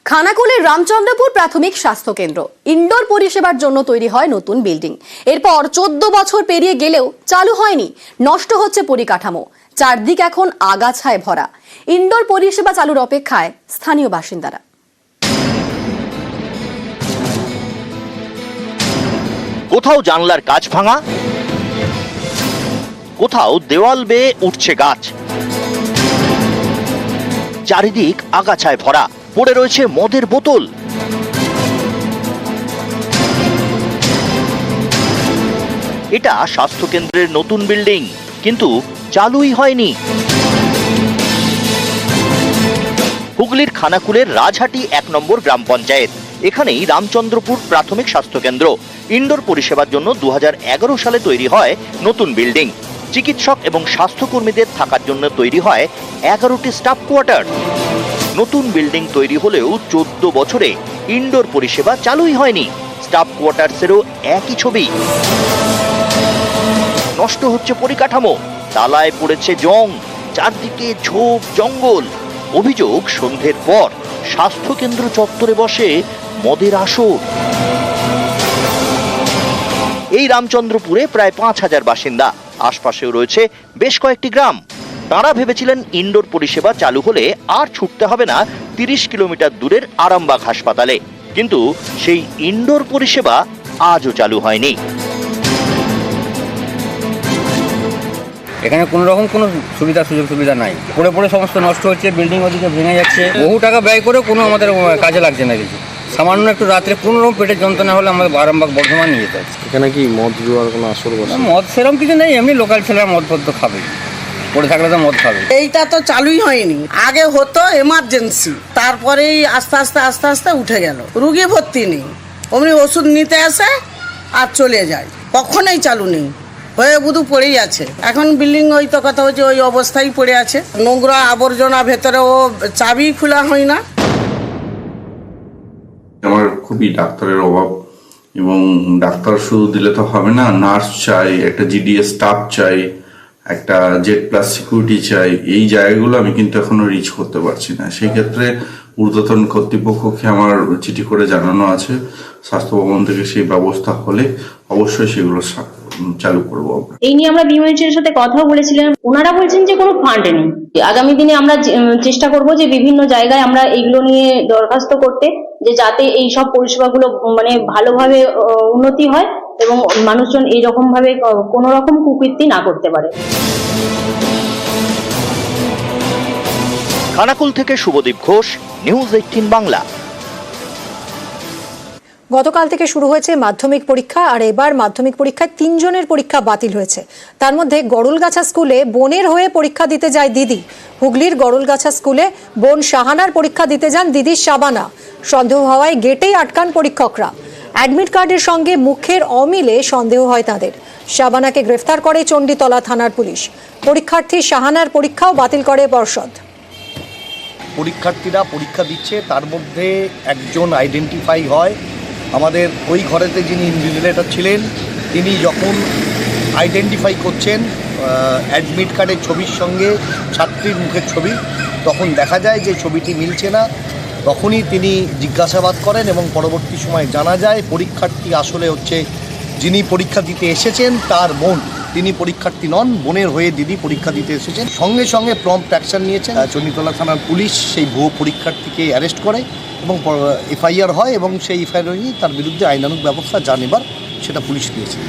খানাকুলের রামচন্দ্রপুর প্রাথমিক স্বাস্থ্য কেন্দ্র ইনডোর পরিষেবার জন্য তৈরি হয় নতুন বিল্ডিং। এরপর 14 বছর পেরিয়ে গেলেও চালু হয়নি, নষ্ট হচ্ছে পরিকাঠামো, চারদিক এখন আগাছায় ভরা। ইনডোর পরিষেবা চালুর অপেক্ষায় স্থানীয় বাসিন্দারা। কোথাও জানলার কাঁচ ভাঙা, কোথাও দেওয়াল বেয়ে উঠছে গাছ, চারিদিক আগাছায় ভরা, পড়ে রয়েছে মদের বোতল। এটা স্বাস্থ্যকেন্দ্রের নতুন বিল্ডিং, কিন্তু চালুই হয়নি। হুগলির খানাকুলের রাজহাটি 1 নম্বর গ্রাম পঞ্চায়েত। এখানেই রামচন্দ্রপুর প্রাথমিক স্বাস্থ্যকেন্দ্র। ইনডোর পরিষেবার জন্য 2011 সালে তৈরি হয় নতুন বিল্ডিং। চিকিৎসক এবং স্বাস্থ্যকর্মীদের থাকার জন্য তৈরি হয় 11টি স্টাফ কোয়ার্টার। নতুন বিল্ডিং তৈরি হলেও 14 বছরে ইনডোর পরিষেবা চালুই হয়নি। স্টাফ কোয়ার্টার্সেরও একই ছবি। নষ্ট হচ্ছে পরিকাঠামো, তালায় পড়েছে জং, চারদিকে ঝোপ জঙ্গল। অভিযোগ, সন্ধ্যের পর স্বাস্থ্যকেন্দ্র চত্বরে বসে মদের আসর। এই রামচন্দ্রপুরে প্রায় 5000 বাসিন্দা, আশপাশেও রয়েছে বেশ কয়েকটি গ্রাম। তারা ভেবেছিলেন ইনডোর পরিষেবা চালু হলে আর ছুটতে হবে না 30 কিলোমিটার দূরের আরামবাগ হাসপাতালে। কিন্তু সেই ইনডোর পরিষেবা আজও চালু হয়নি। এখানে কোনো রকম কোনো সুযোগ সুবিধা নাই। পড়ে পড়ে সমস্ত নষ্ট হচ্ছে, বিল্ডিং ওদিকে ভেঙে যাচ্ছে। বহু টাকা ব্যয় করে কোনো আমাদের কাজে লাগছে না কিছু। সামান্য একটু রাত্রে কোনো রকম পেটের যন্ত্রণা হলে আমাদের আরামবাগ বর্ধমান নিয়ে যেতে হচ্ছে। এখানে কি মদ জুয়ার কোনো আসর বসে? মদ সেরকম কিছু নেই, এমনি লোকাল ছেলেরা মদ ফদ তো খাবে, পড়ে থাকলে তো মদ খাবে। এইটা তো চালুই হয়নি। আগে হতো এমার্জেন্সি, তারপরেই আস্তে আস্তে উঠে গেল। রুগী ভর্তি নেই, অমনি ওষুধ নিতে আসে আর চলে যায়। কখনোই চালু নেই, হয়ে বুধু পড়েই আছে। এখন বিল্ডিং ওই তো কথা হচ্ছে, ওই অবস্থায় পড়ে আছে। নোংরা আবর্জনা ভেতরে, ও চাবি খোলা হয় না। আমার খুবই ডাক্তারের অভাব, এবং ডাক্তার শুধু দিলে তো হবে না, নার্স চাই, একটা জিডিএস স্টাফ চাই, একটা জেড প্লাস সিকিউরিটি চাই। এই জায়গাগুলো আমি কিন্তু এখনো রিচ করতে পারছি না। সেই ক্ষেত্রে ঊর্ধ্বতন কর্তৃপক্ষকে আমার চিঠি করে জানানো আছে। স্বাস্থ্য ভবন থেকে সেই ব্যবস্থা হলে অবশ্যই সেগুলো চালু করবো। এই নিয়ে আমরা বিএমএইচের সাথে কথা বলেছিলাম, ওনারা বলছেন যে কোনো ফান্ড নেই। আগামী দিনে আমরা চেষ্টা করব যে বিভিন্ন জায়গায় আমরা এইগুলো নিয়ে দরখাস্ত করতে, যে যাতে এই সব পরিষেবাগুলো মানে ভালোভাবে উন্নতি হয় এবং মানুষজন এইরকম ভাবে কোনো রকম কুকীর্তি না করতে পারে। খানাকুল থেকে শুভদীপ ঘোষ, নিউজ 18 বাংলা। গতকাল থেকে শুরু হয়েছে মাধ্যমিক পরীক্ষা, আর এবার মাধ্যমিক পরীক্ষায় 3 জনের পরীক্ষা বাতিল হয়েছে। তার মধ্যে গড়ুলগাছা স্কুলে বোনের হয়ে পরীক্ষা দিতে যায় দিদি। হুগলির গড়ুলগাছা স্কুলে বোন শাহানার পরীক্ষা দিতে যান দিদি শাবানা। সন্দেহ হওয়ায় গেটেই আটকান পরীক্ষকরা। অ্যাডমিট কার্ডের সঙ্গে মুখের অমিলে সন্দেহ হয় তাদের। শাবানাকে গ্রেফতার করে চণ্ডীতলা থানার পুলিশ। পরীক্ষার্থী শাহানার পরীক্ষাও বাতিল করে পর্ষদ। পরীক্ষার্থীরা পরীক্ষা দিচ্ছে, তার মধ্যে একজন আইডেন্টিফাই হয়। আমাদের ওই ঘরেতে যিনি ইনভিজিলেটর ছিলেন, তিনি যখন আইডেন্টিফাই করছেন অ্যাডমিট কার্ডের ছবির সঙ্গে ছাত্রীর মুখের ছবি, তখন দেখা যায় যে ছবিটি মিলছে না। তখনই তিনি জিজ্ঞাসাবাদ করেন এবং পরবর্তী সময় জানা যায় পরীক্ষার্থী আসলে হচ্ছে যিনি পরীক্ষা দিতে এসেছেন তার বোন। তিনি পরীক্ষার্থী নন, বোনের হয়ে দিদি পরীক্ষা দিতে এসেছেন। সঙ্গে সঙ্গে প্রম্পট অ্যাকশন নিয়েছেন চণ্ডীতলা থানার পুলিশ। সেই ভুয়ো পরীক্ষার্থীকে অ্যারেস্ট করে এবং এফআইআর হয়, এবং সেই এফআইআর নিয়ে তার বিরুদ্ধে আইনানুগ ব্যবস্থা যা নেবার সেটা পুলিশ নিয়েছে।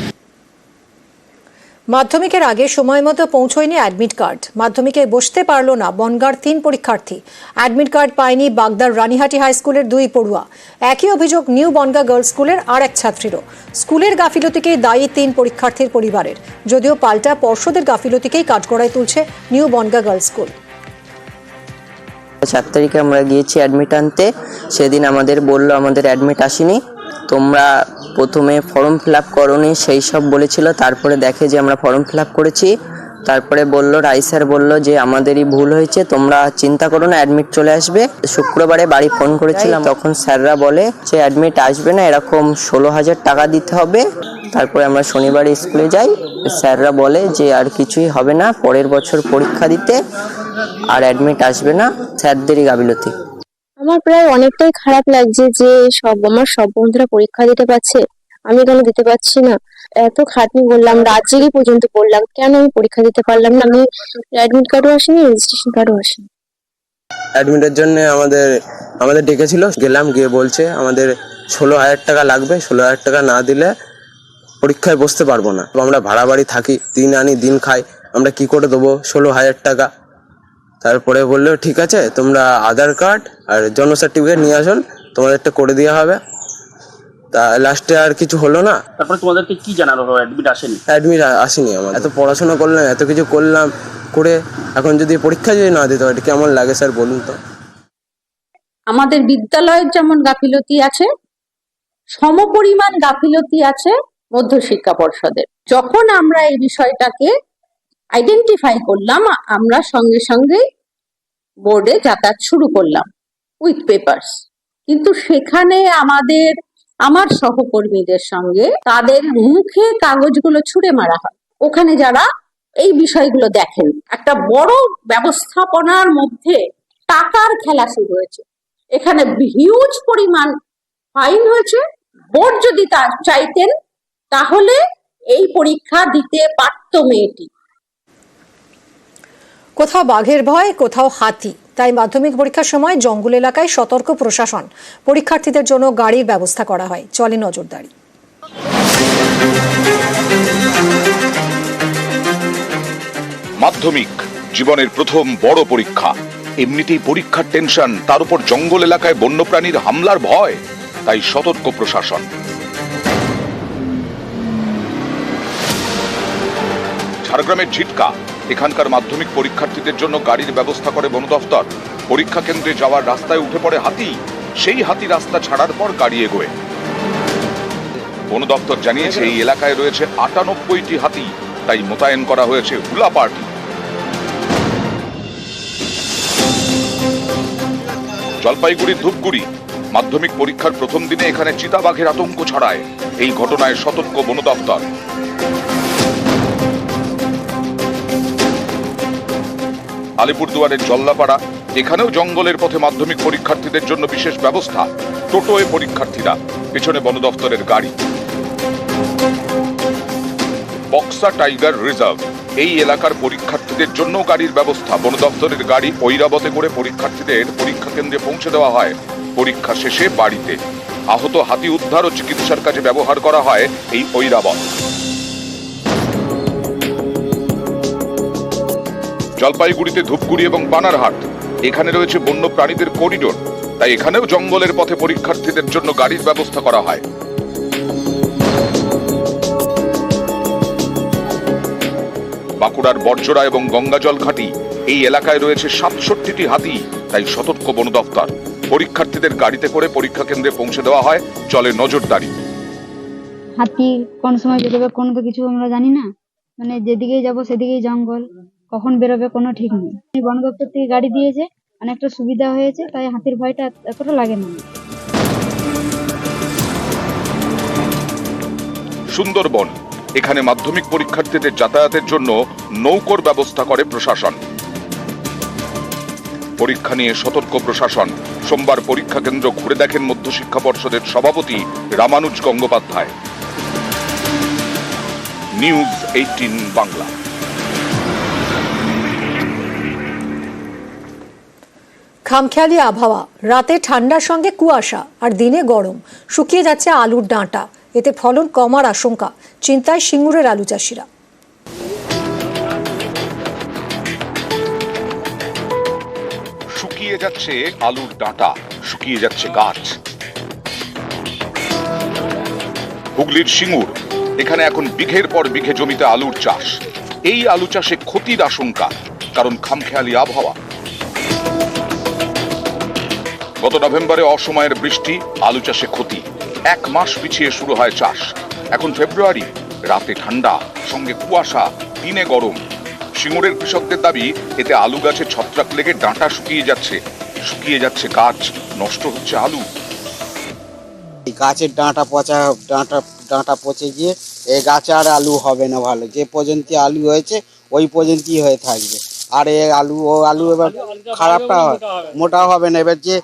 মাধ্যমিকের আগে সময় মতো পৌঁছয়নি অ্যাডমিট কার্ড। মাধ্যমিকে বসতে পারল না বনগাঁর 3 পরীক্ষার্থী। অ্যাডমিট কার্ড পায়নি বাগদার রানীহাটি হাই স্কুলের 2 পড়ুয়া। একই অভিযোগ নিউ বনগাঁ গার্লস স্কুলের আর এক ছাত্রীরও। স্কুলের গাফিলতিকেই দায়ী 3 পরীক্ষার্থীর পরিবারের, যদিও পাল্টা পর্ষদের গাফিলতিকেই কাঠগড়ায় তুলছে নিউ বনগাঁ গার্লস স্কুল। 4 তারিখে আমরা গিয়েছি অ্যাডমিট আনতে। সেদিন আমাদের বললো আমাদের অ্যাডমিট আসেনি, তোমরা প্রথমে ফর্ম ফিল আপ করোনি সেই সব বলেছিল। তারপরে দেখে যে আমরা ফর্ম ফিল আপ করেছি। তারপরে বলল, রাই স্যার বললো যে আমাদেরই ভুল হয়েছে, তোমরা চিন্তা করো না, অ্যাডমিট চলে আসবে। শুক্রবারে বাড়ি ফোন করেছিলাম, তখন স্যাররা বলে যে অ্যাডমিট আসবে না, এরকম 16,000 টাকা দিতে হবে। তারপরে আমরা শনিবারে স্কুলে যাই, স্যাররা বলে যে আর কিছুই হবে না, পরের বছর পরীক্ষা দিতে, আর অ্যাডমিট আসবে না, স্যারদেরই গাফিলতি। আমার প্রায় অনেকটাই খারাপ লাগছে যে আমার সব বন্ধুরা পরীক্ষা দিতে পারছে, আমি কেন দিতে পারছি না। এত খাটনি করলাম, রাত জেগে পর্যন্ত পড়লাম, কেন আমি পরীক্ষা দিতে পারলাম না? আমি অ্যাডমিট কার্ডও আসেনি, রেজিস্ট্রেশন কার্ডও আসেনি। অ্যাডমিটের জন্য আমাদের ডেকেছিল, গেলাম, গিয়ে বলছে আমাদের 16,000 টাকা লাগবে, 16,000 টাকা না দিলে পরীক্ষায় বসতে পারবো না। আমরা ভাড়া বাড়ি থাকি, দিন আনি দিন খাই, আমরা কি করে দেবো 16,000 টাকা? তারপরে বললো ঠিক আছে, তোমরা আধার কার্ড আর জন্ম সার্টিফিকেট নিয়ে আসুন, তোমাদেরটা করে দেওয়া হবে। তা লাস্টে আর কিছু হলো না। তারপরে তোমাদেরকে কি জানালো? অ্যাডমিট আসেনি? অ্যাডমিট আসেনি। আমার এত পড়াশোনা করলাম, এত কিছু করলাম, করে এখন যদি পরীক্ষা যদি না দিতে পারি কেমন লাগে স্যার বলুন তো? আমাদের বিদ্যালয়ের যেমন গাফিলতি আছে, সমপরিমাণ গাফিলতি আছে মধ্যশিক্ষা পর্ষদের। যখন আমরা এই বিষয়টাকে আইডেন্টিফাই করলাম, আমরা সঙ্গে সঙ্গে বোর্ডে যাতায়াত শুরু করলাম উইথ পেপারস। কিন্তু সেখানে আমার সহকর্মীদের সঙ্গে তাদের মুখে কাগজগুলো ছুঁড়ে মারা হয়। ওখানে যারা এই বিষয়গুলো দেখেন, একটা বড় ব্যবস্থাপনার মধ্যে টাকার খেলা শুরু হয়েছে। এখানে হিউজ পরিমাণ ফাইন হয়েছে। বোর্ড যদি তা চাইতেন তাহলে এই পরীক্ষা দিতে পারত মেয়েটি। কোথাও বাঘের ভয়, কোথাও হাতি, তাই মাধ্যমিক পরীক্ষার সময় জঙ্গল এলাকায় সতর্ক প্রশাসন। পরীক্ষার্থীদের জন্য গাড়ির ব্যবস্থা করা হয়, চলে নজরদারি। মাধ্যমিক জীবনের প্রথম বড় পরীক্ষা। এমনিতেই পরীক্ষার টেনশন, তার উপর জঙ্গল এলাকায় বন্যপ্রাণীর হামলার ভয়, তাই সতর্ক প্রশাসন। ঝাড়গ্রামের ঝিটকা, এখানকার মাধ্যমিক পরীক্ষার্থীদের জন্য গাড়ির ব্যবস্থা করে বন দফতর। পরীক্ষা কেন্দ্রে যাওয়ার রাস্তায় উঠে পড়ে হাতি, সেই হাতি রাস্তা ছাড়ার পর গাড়ি এগোয়। বন দপ্তর জানিয়েছে এই এলাকায় রয়েছে 98টি হাতি, তাই মোতায়েন করা হয়েছে হুলা পার্টি। জলপাইগুড়ির ধূপগুড়ি, মাধ্যমিক পরীক্ষার প্রথম দিনে এখানে চিতাবাঘের আতঙ্ক ছড়ায়। এই ঘটনায় সতর্ক বন দপ্তর। আলিপুরদুয়ারের জল্লাপাড়া, এখানেও জঙ্গলের পথে মাধ্যমিক পরীক্ষার্থীদের জন্য বিশেষ ব্যবস্থা। টোটোয় পরীক্ষার্থীরা, পেছনে বন দপ্তরের গাড়ি। বক্সা টাইগার রিজার্ভ, এই এলাকার পরীক্ষার্থীদের জন্য গাড়ির ব্যবস্থা। বন দপ্তরের গাড়ি ঐরাবতে করে পরীক্ষার্থীদের পরীক্ষা কেন্দ্রে পৌঁছে দেওয়া হয়। পরীক্ষা শেষে বাড়িতে। আহত হাতি উদ্ধার ও চিকিৎসার কাজে ব্যবহার করা হয় এই ঐরাবত। জলপাইগুড়িতে ধূপগুড়ি এবং বানারহাট, এখানে রয়েছে বন্য প্রাণীদের করিডোর, তাই এখানেও জঙ্গলের পথে পরীক্ষার্থীদের জন্য গাড়ির ব্যবস্থা করা হয়। বাঁকুড়ার বর্জরা এবং গঙ্গাজল ঘাটি, এই এলাকায় রয়েছে 67টি হাতি, তাই সতর্ক বন দপ্তর। পরীক্ষার্থীদের গাড়িতে করে পরীক্ষা কেন্দ্রে পৌঁছে দেওয়া হয়, চলে নজরদারি। হাতি কোন সময় বেরোবে কোনো তো কিছু আমরা জানি না, মানে যেদিকেই যাব সেদিকেই জঙ্গল, কখন বেরোবে কোনো ঠিক নেই। বন দপ্তর থেকে গাড়ি দিয়েছে, অনেকটা সুবিধা হয়েছে, তাই হাতির ভয়টা এতটা লাগে না। সুন্দরবন, এখানে মাধ্যমিক পরীক্ষার্থীদের যাতায়াতের জন্য নৌকোর ব্যবস্থা করে প্রশাসন। পরীক্ষা নিয়ে সতর্ক প্রশাসন। সোমবার পরীক্ষা কেন্দ্র ঘুরে দেখেন মধ্যশিক্ষা পর্ষদের সভাপতি রামানুজ গঙ্গোপাধ্যায়। নিউজ 18 বাংলা। খামখেয়ালি আবহাওয়া, রাতে ঠান্ডার সঙ্গে কুয়াশা আর দিনে গরম। শুকিয়ে যাচ্ছে আলুর ডাঁটা, এতে ফলন কমার আশঙ্কা। চিন্তায় সিঙ্গুরের আলু চাষিরা। শুকিয়ে যাচ্ছে আলুর ডাঁটা, শুকিয়ে যাচ্ছে গাছ। হুগলির সিঙ্গুর, এখানে এখন বিঘের পর বিঘে জমিতে আলুর চাষ। এই আলু চাষে ক্ষতির আশঙ্কা, কারণ খামখেয়ালি আবহাওয়া। গত নভেম্বরে অসময়ের বৃষ্টি, আলু চাষে ক্ষতি। 1 মাস পিছিয়ে শুরু হয় চাষ। এখন ফেব্রুয়ারি, রাতে ঠান্ডা, সঙ্গে কুয়াশা, দিনে গরম। সিঙ্গুরের কৃষকদের দাবি, এতে আলু গাছে ছত্রাক লেগে ডাঁটা শুকিয়ে যাচ্ছে। শুকিয়ে যাচ্ছে গাছ, নষ্ট হচ্ছে আলু। গাছের ডাঁটা পচে গিয়ে এই গাছে আর আলু হবে না ভালো। যে পর্যন্ত আলু হয়েছে ওই পর্যন্তই হয়ে থাকবে। আর আলু এবার খারাপটা মোটা হবে না। এবার যে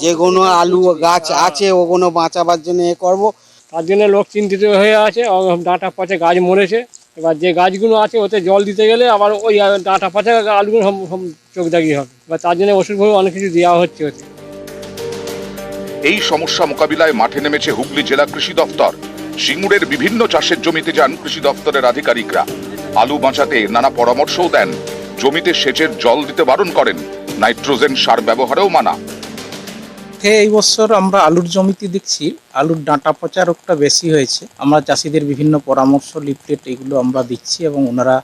যে কোনো আলু গাছ আছে ওগুলো বাঁচাবার জন্য এ করবো। তার জন্য লোক চিন্তিত হয়ে আছে, ডাঁটা পচে গাছ মরেছে। এবার যে গাছগুলো আছে ওতে জল দিতে গেলে আবার ওই ডাঁটা পচা আলুগুলো চোখ দাগিয়ে হবে। এবার তার জন্য ওষুধভাবে অনেক কিছু দেওয়া হচ্ছে ওতে। এই সমস্যা মোকাবিলায় মাঠে নেমেছে হুগলি জেলা কৃষি দপ্তর। সিঙ্গুরের বিভিন্ন চাষের জমিতে যান কৃষি দপ্তরের আধিকারিকরা। আলু বাঁচাতে নানা পরামর্শও দেন। জমিতে সেচের জল দিতে বারণ করেন, নাইট্রোজেন সার ব্যবহারেও মানা। এই বছর আমরা আলুর জমিতে দেখছি আলুর ডাঁটা পচা রোগটা বেশি হয়েছে। আমরা চাষিদের বিভিন্ন পরামর্শ, লিফলেট এগুলো আমরা দিচ্ছি এবং ওনারা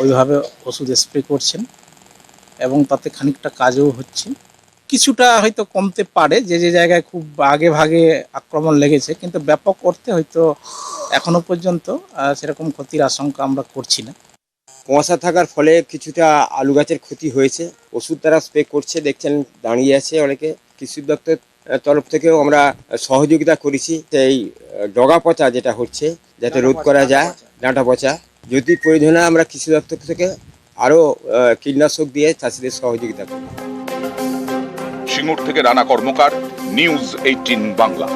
ওইভাবে ওষুধ স্প্রে করছেন এবং তাতে খানিকটা কাজও হচ্ছে। কিছুটা হয়তো কমতে পারে, যে যে জায়গায় খুব আগে ভাগে আক্রমণ লেগেছে, কিন্তু ব্যাপক অর্থে হয়তো এখনো পর্যন্ত সেরকম ক্ষতির আশঙ্কা আমরা করছি না। কুয়াশা থাকার ফলে কিছুটা আলু গাছের ক্ষতি হয়েছে, ওষুধ তারা স্প্রে করছে, দেখছেন দাঁড়িয়ে আছে অনেকে। কৃষি দপ্তর তরফ থেকেও আমরা সহযোগিতা করেছি এই ডগা পচা যেটা হচ্ছে যাতে রোধ করা যায়, ডাঁটা পচা। যদি প্রয়োজন হয় আমরা কৃষি দপ্তর থেকে আরও কীটনাশক দিয়ে চাষিদের সহযোগিতা করি। সিঙ্গুর থেকে রানা কর্মকার, নিউজ 18 বাংলা।